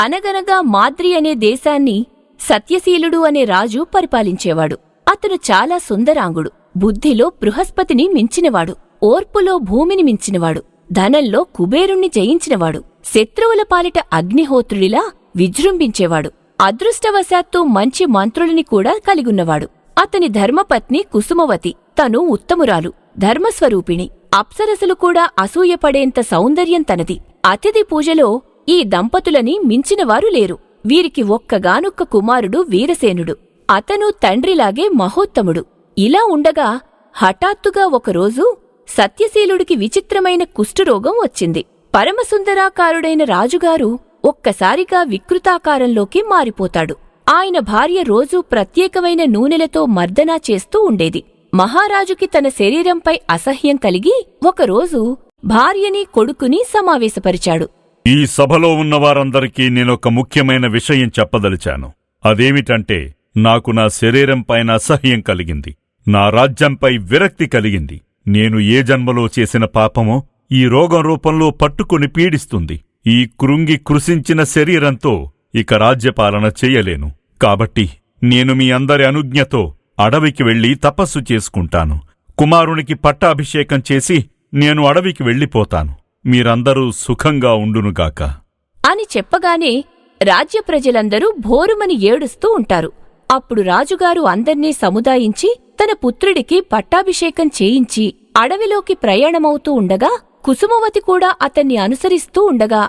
అనగనగా మాద్రి అనే దేశాన్ని సత్యశీలుడు అనే రాజు పరిపాలించేవాడు. అతను చాలా సుందరాంగుడు, బుద్ధిలో బృహస్పతిని మించినవాడు, ఓర్పులో భూమిని మించినవాడు, ధనంలో కుబేరుణ్ణి జయించినవాడు, శత్రువుల పాలిట అగ్నిహోత్రుడిలా విజృంభించేవాడు, అదృష్టవశాత్తు మంచి మంత్రులని కూడా కలిగున్నవాడు. అతని ధర్మపత్ని కుసుమవతి. తను ఉత్తమురాలు, ధర్మస్వరూపిణి. అప్సరసలు కూడా అసూయపడేంత సౌందర్యం తనది. అతిథి పూజలో ఈ దంపతులని మించినవారు లేరు. వీరికి ఒక్కగానొక్క కుమారుడు వీరసేనుడు. అతను తండ్రిలాగే మహోత్తముడు. ఇలా ఉండగా హఠాత్తుగా ఒకరోజు సత్యశీలుడికి విచిత్రమైన కుష్ఠరోగం వచ్చింది. పరమసుందరాకారుడైన రాజుగారు ఒక్కసారిగా వికృతాకారంలోకి మారిపోతాడు. ఆయన భార్య రోజూ ప్రత్యేకమైన నూనెలతో మర్దనా చేస్తూ ఉండేది. మహారాజుకి తన శరీరంపై అసహ్యం కలిగి ఒకరోజు భార్యని కొడుకుని సమావేశపరిచాడు. ఈ సభలో ఉన్నవారందరికీ నేనొక ముఖ్యమైన విషయం చెప్పదలిచాను. అదేమిటంటే, నాకు నా శరీరంపైన అసహ్యం కలిగింది, నా రాజ్యంపై విరక్తి కలిగింది. నేను ఏ జన్మలో చేసిన పాపమో ఈ రోగం రూపంలో పట్టుకుని పీడిస్తుంది. ఈ కృంగి కృశించిన శరీరంతో ఇక రాజ్యపాలన చెయ్యలేను. కాబట్టి నేను మీ అందరి అనుజ్ఞతో అడవికి వెళ్లి తపస్సు చేసుకుంటాను. కుమారునికి పట్టాభిషేకం చేసి నేను అడవికి వెళ్ళిపోతాను. మీరందరూ సుఖంగా ఉండునుగాక అని చెప్పగానే రాజ్య ప్రజలందరూ భోరుమని ఏడుస్తూ ఉంటారు. అప్పుడు రాజుగారు అందర్నీ సముదాయించి తన పుత్రుడికి పట్టాభిషేకం చేయించి అడవిలోకి ప్రయాణమవుతూ ఉండగా కుసుమవతి కూడా అతన్ని అనుసరిస్తూ ఉండగా,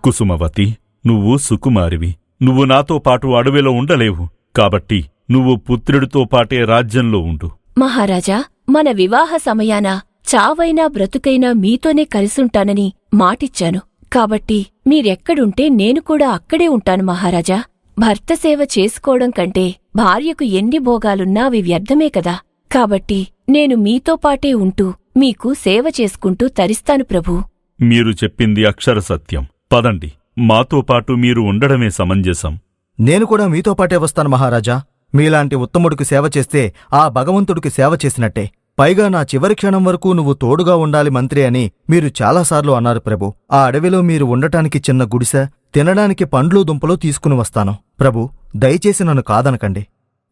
కుసుమవతి, నువ్వు సుకుమారివి. నువ్వు నాతో పాటు అడవిలో ఉండలేవు. కాబట్టి నువ్వు పుత్రుడితో పాటే రాజ్యంలో ఉండు. మహారాజా, మన వివాహ సమయాన చావైనా బ్రతుకైనా మీతోనే కలిసుంటానని మాటిచ్చాను. కాబట్టి మీరెక్కడుంటే నేను కూడా అక్కడే ఉంటాను మహారాజా. భర్త సేవ చేసుకోవడం కంటే భార్యకు ఎన్ని భోగాలున్నా అవి వ్యర్థమే కదా. కాబట్టి నేను మీతో పాటే ఉంటూ మీకు సేవ చేసుకుంటూ తరిస్తాను ప్రభూ. మీరు చెప్పింది అక్షర సత్యం. పదండి, మాతో పాటు మీరు ఉండడమే సమంజసం. నేను కూడా మీతో పాటే వస్తాను మహారాజా. మీలాంటి ఉత్తముడికి సేవ చేస్తే ఆ భగవంతుడికి సేవ చేసినట్టే. పైగా నా చివరి క్షణం వరకు నువ్వు తోడుగా ఉండాలి మంత్రి అని మీరు చాలాసార్లు అన్నారు ప్రభు. ఆ అడవిలో మీరు ఉండటానికి చిన్న గుడిసె, తినడానికి పండ్లు దుంపలు తీసుకుని వస్తాను ప్రభు. దయచేసి నన్ను కాదనకండి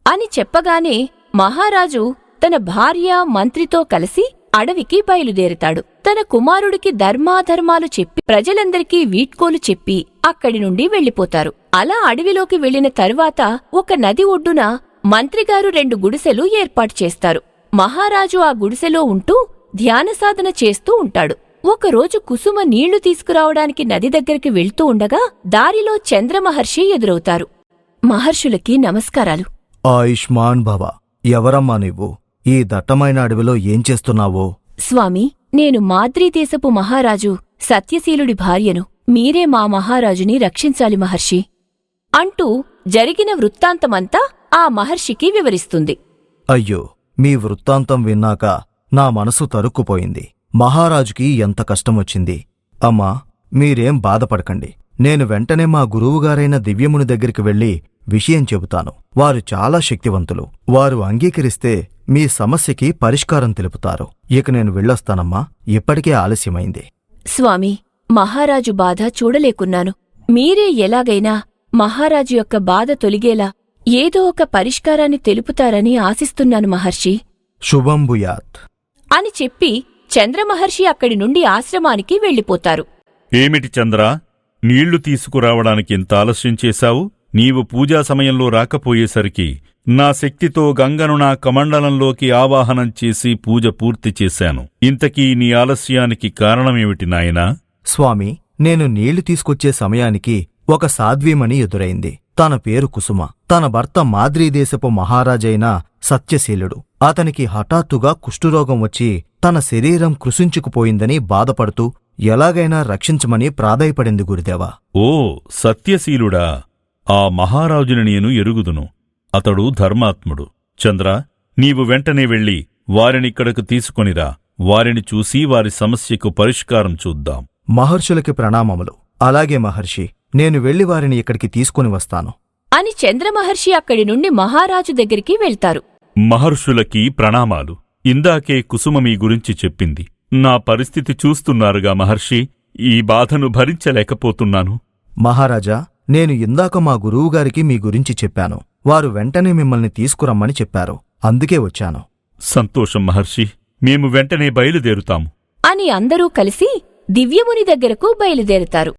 అని చెప్పగానే మహారాజు తన భార్య మంత్రితో కలిసి అడవికి బయలుదేరుతాడు. తన కుమారుడికి ధర్మాధర్మాలు చెప్పి ప్రజలందరికీ వీడ్కోలు చెప్పి అక్కడి నుండి వెళ్లిపోతారు. అలా అడవిలోకి వెళ్లిన తరువాత ఒక నది ఒడ్డున మంత్రిగారు 2 గుడిసెలు ఏర్పాటు చేస్తారు. మహారాజు ఆ గుడిసెలో ఉంటూ ధ్యానసాధన చేస్తూ ఉంటాడు. ఒకరోజు కుసుమ నీళ్లు తీసుకురావడానికి నది దగ్గరికి వెళ్తూ ఉండగా దారిలో చంద్రమహర్షి ఎదురవుతారు. మహర్షులకి నమస్కారాలు. ఆయుష్మాన్ భవ. ఎవరమ్మా నువ్వు? ఈ దట్టమైన అడవిలో ఏం చేస్తున్నావో? స్వామి, నేను మాద్రీదేశపు మహారాజు సత్యశీలుడి భార్యను. మీరే మా మహారాజుని రక్షించాలి మహర్షి అంటూ జరిగిన వృత్తాంతమంతా ఆ మహర్షికి వివరిస్తుంది. అయ్యో, మీ వృత్తాంతం విన్నాక నా మనసు తరుక్కుపోయింది. మహారాజుకి ఎంత కష్టమొచ్చింది. అమ్మా, మీరేం బాధపడకండి. నేను వెంటనే మా గురువుగారైన దివ్యముని దగ్గరికి వెళ్లి విషయం చెబుతాను. వారు చాలా శక్తివంతులు. వారు అంగీకరిస్తే మీ సమస్యకి పరిష్కారం తెలుపుతారు. ఇక నేను వెళ్ళొస్తానమ్మా, ఇప్పటికే ఆలస్యమైంది. స్వామి, మహారాజు బాధ చూడలేకున్నాను. మీరే ఎలాగైనా మహారాజు యొక్క బాధ తొలిగేలా ఏదో ఒక పరిష్కారాన్ని తెలుపుతారని ఆశిస్తున్నాను మహర్షి. శుభం భూయాత్ అని చెప్పి చంద్రమహర్షి అక్కడి నుండి ఆశ్రమానికి వెళ్ళిపోతారు. ఏమిటి చంద్రా, నీళ్లు తీసుకురావడానికి ఇంత ఆలస్యం చేశావు? నీవు పూజా సమయంలో రాకపోయేసరికి నా శక్తితో గంగను నా కమండలంలోకి ఆవాహనం చేసి పూజ పూర్తి చేశాను. ఇంతకీ నీ ఆలస్యానికి కారణమేమిటి నాయనా? స్వామి, నేను నీళ్లు తీసుకొచ్చే సమయానికి ఒక సాధ్వీమణి ఎదురైంది. తన పేరు కుసుమ. తన భర్త మాద్రీదేశపు మహారాజైన సత్యశీలుడు. అతనికి హఠాత్తుగా కుష్ఠురోగం వచ్చి తన శరీరం కృశించుకుపోయిందని బాధపడుతూ ఎలాగైనా రక్షించమని ప్రాధేయపడింది గురుదేవా. ఓ సత్యశీలుడా! ఆ మహారాజుని నేను ఎరుగుదును. అతడు ధర్మాత్ముడు. చంద్ర, నీవు వెంటనే వెళ్ళి వారినిక్కడకు తీసుకొనిరా. వారిని చూసి వారి సమస్యకు పరిష్కారం చూద్దాం. మహర్షులకి ప్రణామములు. అలాగే మహర్షి, నేను వెళ్లి వారిని ఇక్కడికి తీసుకుని వస్తాను అని చంద్రమహర్షి అక్కడి నుండి మహారాజు దగ్గరికి వెళ్తారు. మహర్షులకి ప్రణామాలు. ఇందాకే కుసుమ మీ గురించి చెప్పింది. నా పరిస్థితి చూస్తున్నారుగా మహర్షి, ఈ బాధను భరించలేకపోతున్నాను. మహారాజా, నేను ఇందాక మా గురువుగారికి మీ గురించి చెప్పాను. వారు వెంటనే మిమ్మల్ని తీసుకురమ్మని చెప్పారు. అందుకే వచ్చాను. సంతోషం మహర్షి, మేము వెంటనే బయలుదేరుతాము అని అందరూ కలిసి దివ్యముని దగ్గరకు బయలుదేరుతారు.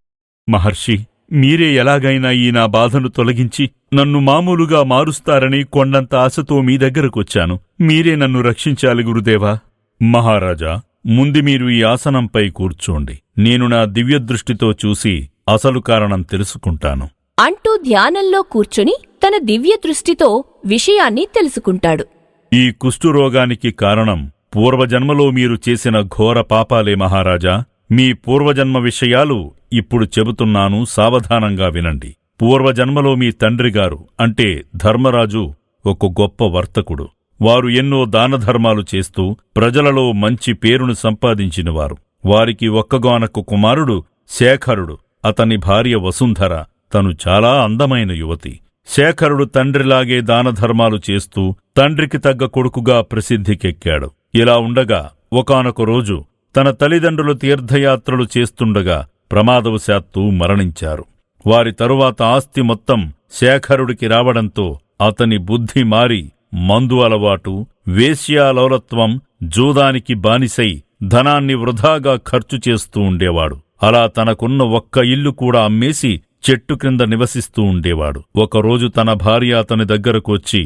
మహర్షి, మీరే ఎలాగైనా ఈ నా బాధను తొలగించి నన్ను మామూలుగా మారుస్తారని కొండంత ఆశతో మీ దగ్గరకొచ్చాను. మీరే నన్ను రక్షించాలి గురుదేవా. మహారాజా, ముందు మీరు ఈ ఆసనంపై కూర్చోండి. నేను నా దివ్యదృష్టితో చూసి అసలు కారణం తెలుసుకుంటాను అంటూ ధ్యానంలో కూర్చుని తన దివ్య దృష్టితో విషయాన్ని తెలుసుకుంటాడు. ఈ కుష్ఠురోగానికి కారణం పూర్వజన్మలో మీరు చేసిన ఘోర పాపాలే మహారాజా. మీ పూర్వజన్మ విషయాలు ఇప్పుడు చెబుతున్నాను, సావధానంగా వినండి. పూర్వజన్మలో మీ తండ్రిగారు అంటే ధర్మరాజు ఒక గొప్ప వర్తకుడు. వారు ఎన్నో దానధర్మాలు చేస్తూ ప్రజలలో మంచి పేరును సంపాదించినవారు. వారికి ఒక్కగానొక్క కుమారుడు శేఖరుడు. అతని భార్య వసుంధర. తను చాలా అందమైన యువతి. శేఖరుడు తండ్రిలాగే దానధర్మాలు చేస్తూ తండ్రికి తగ్గ కొడుకుగా ప్రసిద్ధికెక్కాడు. ఇలా ఉండగా ఒకానొక రోజు తన తల్లిదండ్రులు తీర్థయాత్రలు చేస్తుండగా ప్రమాదవశాత్తు మరణించారు. వారి తరువాత ఆస్తి మొత్తం శేఖరుడికి రావడంతో అతని బుద్ధి మారి మందు అలవాటు, వేశ్యాలోలత్వం, జూదానికి బానిసై ధనాన్ని వృధాగా ఖర్చు చేస్తూ ఉండేవాడు. అలా తనకున్న ఒక్క ఇల్లు కూడా అమ్మేసి చెట్టు క్రింద నివసిస్తూ ఉండేవాడు. ఒకరోజు తన భార్య అతని దగ్గరకు వచ్చి,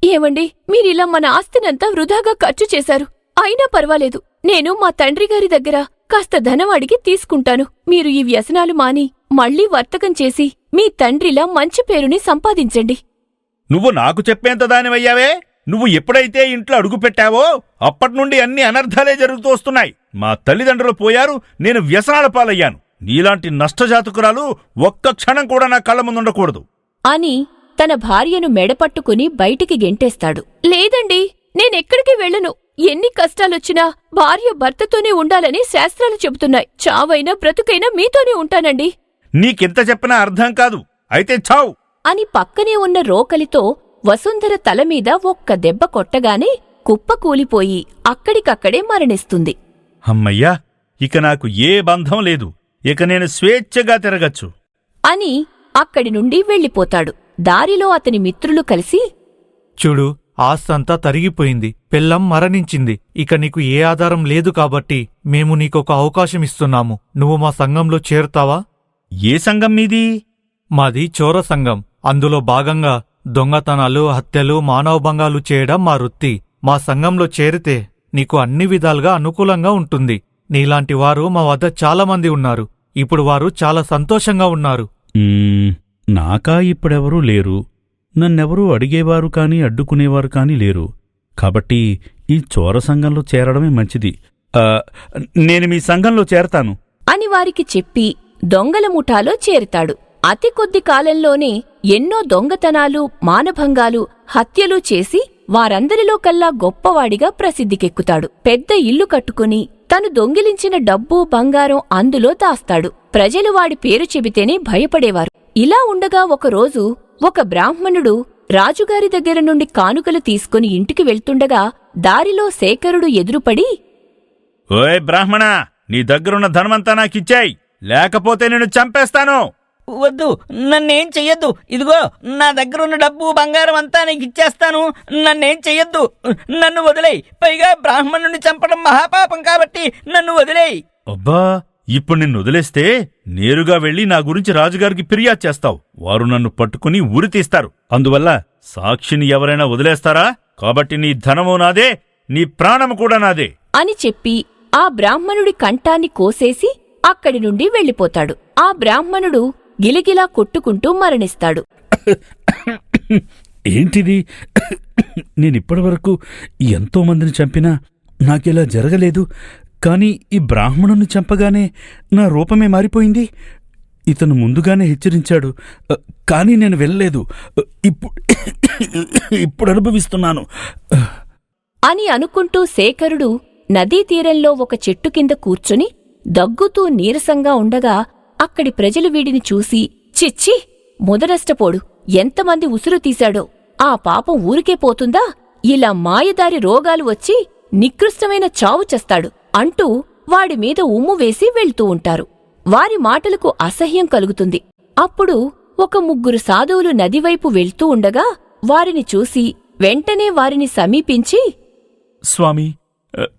ఏమండి, మీరిలా మన ఆస్తినంతా వృధాగా ఖర్చు చేశారు. అయినా పర్వాలేదు, నేను మా తండ్రిగారి దగ్గర కాస్త ధనం అడిగి తీసుకుంటాను. మీరు ఈ వ్యసనాలు మాని మళ్లీ వర్తకం చేసి మీ తండ్రిలా మంచి పేరుని సంపాదించండి. నువ్వు నాకు చెప్పేంత దానివయ్యావే. నువ్వు ఎప్పుడైతే ఇంట్లో అడుగుపెట్టావో అప్పట్నుండి అన్ని అనర్థాలే జరుగుతూ వస్తున్నాయి. మా తల్లిదండ్రులు పోయారు, నేను వ్యసనాల పాలయ్యాను. నీలాంటి నష్టజాతకురాలు ఒక్క క్షణం కూడా నా కళ్ళ ముందుండకూడదు అని తన భార్యను మెడపట్టుకుని బయటికి గెంటేస్తాడు. లేదండి, నేనెక్కడికి వెళ్ళను. ఎన్ని కష్టాలొచ్చినా భార్య భర్తతోనే ఉండాలని శాస్త్రాలు చెబుతున్నాయి. చావైనా బ్రతుకైనా మీతోనే ఉంటానండి. నీకెంత చెప్పినా అర్థం కాదు. అయితే చావు అని పక్కనే ఉన్న రోకలితో వసుంధర తలమీద ఒక్క దెబ్బ కొట్టగానే కుప్పకూలిపోయి అక్కడికక్కడే మరణిస్తుంది. అమ్మయ్యా, ఇక నాకు ఏ బంధం లేదు. ఇక నేను స్వేచ్ఛగా తిరగచ్చు అని అక్కడి నుండి వెళ్ళిపోతాడు. దారిలో అతని మిత్రులు కలిసి, చూడు, ఆస్తంతా తరిగిపోయింది. పెళ్ళం మరణించింది. ఇక నీకు ఏ ఆధారం లేదు కాబట్టి మేము నీకొక అవకాశం ఇస్తున్నాము. నువ్వు మా సంఘంలో చేరుతావా? ఏ సంఘం మీది? మాది చోర సంఘం. అందులో భాగంగా దొంగతనాలు, హత్యలు, మానవభంగాలు చేయడం మా వృత్తి. మా సంఘంలో చేరితే నీకు అన్ని విధాలుగా అనుకూలంగా ఉంటుంది. నీలాంటి వారు మా వద్ద చాలామంది ఉన్నారు. ఇప్పుడు వారు చాలా సంతోషంగా ఉన్నారు. నాకా ఇప్పుడెవరూ లేరు. నన్నెవరూ అడిగేవారు కాని అడ్డుకునేవారు కాని లేరు. కాబట్టి ఈ చోర సంఘంలో చేరడమే మంచిది. నేను మీ సంఘంలో చేరతాను అని వారికి చెప్పి దొంగల ముఠాలో చేరుతాడు. అతి కొద్ది కాలంలోనే ఎన్నో దొంగతనాలు, మానభంగాలు, హత్యలు చేసి వారందరిలో కల్లా గొప్పవాడిగా ప్రసిద్ధికెక్కుతాడు. పెద్ద ఇల్లు కట్టుకుని తను దొంగిలించిన డబ్బు, బంగారం అందులో దాస్తాడు. ప్రజలు వాడి పేరు చెబితేనే భయపడేవారు. ఇలా ఉండగా ఒకరోజు ఒక బ్రాహ్మణుడు రాజుగారి దగ్గర నుండి కానుకలు తీసుకుని ఇంటికి వెళ్తుండగా దారిలో శేఖరుడు ఎదురుపడి, ఓయ్ బ్రాహ్మణా, నీ దగ్గరున్న ధనమంతా నాకిచ్చాయి, లేకపోతే నేను చంపేస్తాను. వద్దు, నన్నేం చెయ్యొద్దు. ఇదిగో నా దగ్గరున్న డబ్బు, బంగారం అంతా నీకు ఇచ్చేస్తాను. నన్నేం చెయ్యొద్దు. నన్ను వదిలేయ్. పైగా బ్రాహ్మణుని చంపడం మహాపాపం కాబట్టి నన్ను వదిలేయ్. అబ్బా, ఇప్పుడు నిన్ను వదిలేస్తే నేరుగా వెళ్లి నా గురించి రాజుగారికి ఫిర్యాదు చేస్తావు. వారు నన్ను పట్టుకుని ఉరి తీస్తారు. అందువల్ల సాక్షిని ఎవరైనా వదిలేస్తారా? కాబట్టి నీ ధనము నాదే, నీ ప్రాణము కూడా నాదే అని చెప్పి ఆ బ్రాహ్మణుడి కంఠాన్ని కోసేసి అక్కడి నుండి వెళ్ళిపోతాడు. ఆ బ్రాహ్మణుడు గిలిగిలా కొట్టుకుంటూ మరణిస్తాడు. ఏంటిది? నేనిప్పటివరకు ఎంతో మందిని చంపినా నాకిలా జరగలేదు. కాని ఈ బ్రాహ్మణుని చంపగానే నా రూపమే మారిపోయింది. ఇతను ముందుగానే హెచ్చరించాడు, కాని నేను వెళ్ళలేదు. ఇప్పుడు అనుభవిస్తున్నాను అని అనుకుంటూ శేఖరుడు నదీ తీరంలో ఒక చెట్టు కింద కూర్చుని దగ్గుతూ నీరసంగా ఉండగా అక్కడి ప్రజలు వీడిని చూసి, చిచ్చి, ముదనష్టపోడు, ఎంతమంది ఉసురు తీశాడో, ఆ పాపం ఊరికే పోతుందా? ఇలా మాయదారి రోగాలు వచ్చి నికృష్టమైన చావు చస్తాడు అంటూ వాడిమీద ఉమ్ము వేసి వెళ్తూ ఉంటారు. వారి మాటలకు అసహ్యం కలుగుతుంది. అప్పుడు ఒక ముగ్గురు సాధువులు నదివైపు వెళ్తూ ఉండగా వారిని చూసి వెంటనే వారిని సమీపించి, స్వామీ,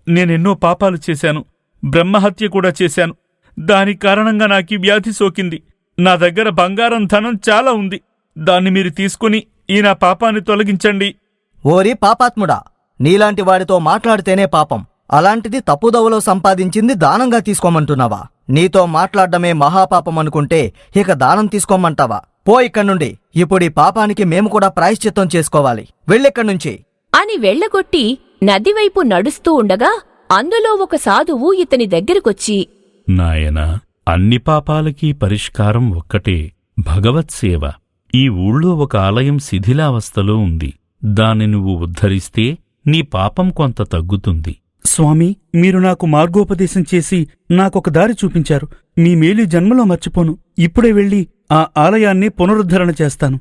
నేనెన్నో పాపాలు చేశాను, బ్రహ్మహత్య కూడా చేశాను. దాని కారణంగా నాకీ వ్యాధి సోకింది. నా దగ్గర బంగారం ధనం చాలా ఉంది. దాన్ని మీరు తీసుకుని ఈ నా పాపాన్ని తొలగించండి. ఓరి పాపాత్ముడా, నీలాంటి వాడితో మాట్లాడితేనే పాపం, అలాంటిది తప్పుదవలో సంపాదించింది దానంగా తీసుకోమంటున్నావా? నీతో మాట్లాడ్డమే మహాపాపం అనుకుంటే ఇక దానం తీసుకోమంటావా? పో ఇక్కడ్నుండి. ఇప్పుడీ పాపానికి మేము కూడా ప్రాయశ్చిత్తం చేసుకోవాలి. వెళ్ళిక్కడ్నుంచి అని వెళ్లగొట్టి నదివైపు నడుస్తూ ఉండగా అందులో ఒక సాధువు ఇతని దగ్గరకొచ్చి, నాయనా, అన్ని పాపాలకీ పరిష్కారం ఒక్కటే, భగవత్సేవ. ఈ ఊళ్ళో ఒక ఆలయం శిథిలావస్థలో ఉంది. దాన్ని నువ్వు ఉద్ధరిస్తే నీ పాపం కొంత తగ్గుతుంది. స్వామీ, మీరు నాకు మార్గోపదేశం చేసి నాకొక దారి చూపించారు. మీ మేలు జన్మలో మర్చిపోను. ఇప్పుడే వెళ్ళి ఆ ఆలయాన్ని పునరుద్ధరణ చేస్తాను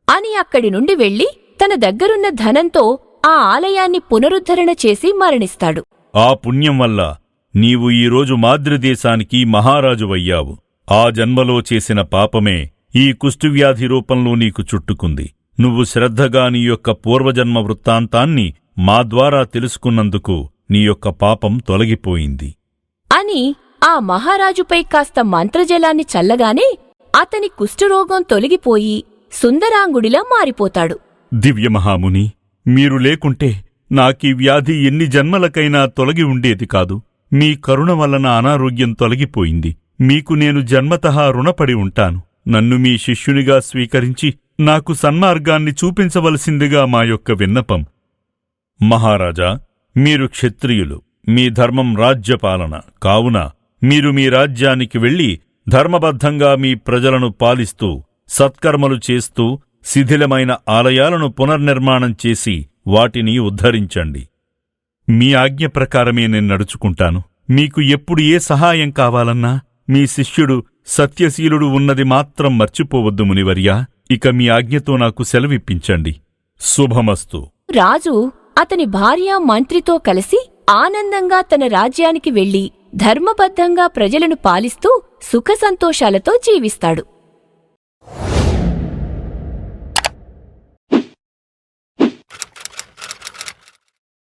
అని అక్కడి నుండి వెళ్లి తన దగ్గరున్న ధనంతో ఆ ఆలయాన్ని పునరుద్ధరణ చేసి మరణిస్తాడు. ఆ పుణ్యం వల్ల నీవు ఈరోజు మాద్రిదేశానికి మహారాజువయ్యావు. ఆ జన్మలో చేసిన పాపమే ఈ కుష్ఠువ్యాధి రూపంలో నీకు చుట్టుకుంది. నువ్వు శ్రద్ధగా నీ యొక్క పూర్వజన్మ వృత్తాంతాన్ని మా ద్వారా తెలుసుకున్నందుకు నీ యొక్క పాపం తొలగిపోయింది అని ఆ మహారాజుపై కాస్త మంత్రజలాన్ని చల్లగానే అతని కుష్ఠరోగం తొలగిపోయి సుందరాంగుడిలా మారిపోతాడు. దివ్యమహాముని, మీరు లేకుంటే నాకీ వ్యాధి ఎన్ని జన్మలకైనా తొలగి ఉండేది కాదు. మీ కరుణ వలన అనారోగ్యం తొలగిపోయింది. మీకు నేను జన్మతః రుణపడి ఉంటాను. నన్ను మీ శిష్యునిగా స్వీకరించి నాకు సన్మార్గాన్ని చూపించవలసిందిగా మా యొక్క విన్నపం. మహారాజా, మీరు క్షత్రియులు, మీ ధర్మం రాజ్యపాలన కావున మీరు మీ రాజ్యానికి వెళ్లి ధర్మబద్ధంగా మీ ప్రజలను పాలిస్తూ సత్కర్మలు చేస్తూ శిథిలమైన ఆలయాలను పునర్నిర్మాణం చేసి వాటిని ఉద్ధరించండి. మీ ఆజ్ఞ ప్రకారమే నేను నడుచుకుంటాను. మీకు ఎప్పుడు ఏ సహాయం కావాలన్నా మీ శిష్యుడు సత్యశీలుడు ఉన్నది మాత్రం మర్చిపోవద్దు మునివర్యా. ఇక మీ ఆజ్ఞతో నాకు సెలవిప్పించండి. శుభమస్తు. రాజు అతని భార్య మంత్రితో కలిసి ఆనందంగా తన రాజ్యానికి వెళ్లి ధర్మబద్ధంగా ప్రజలను పాలిస్తూ సుఖసంతోషాలతో జీవిస్తాడు.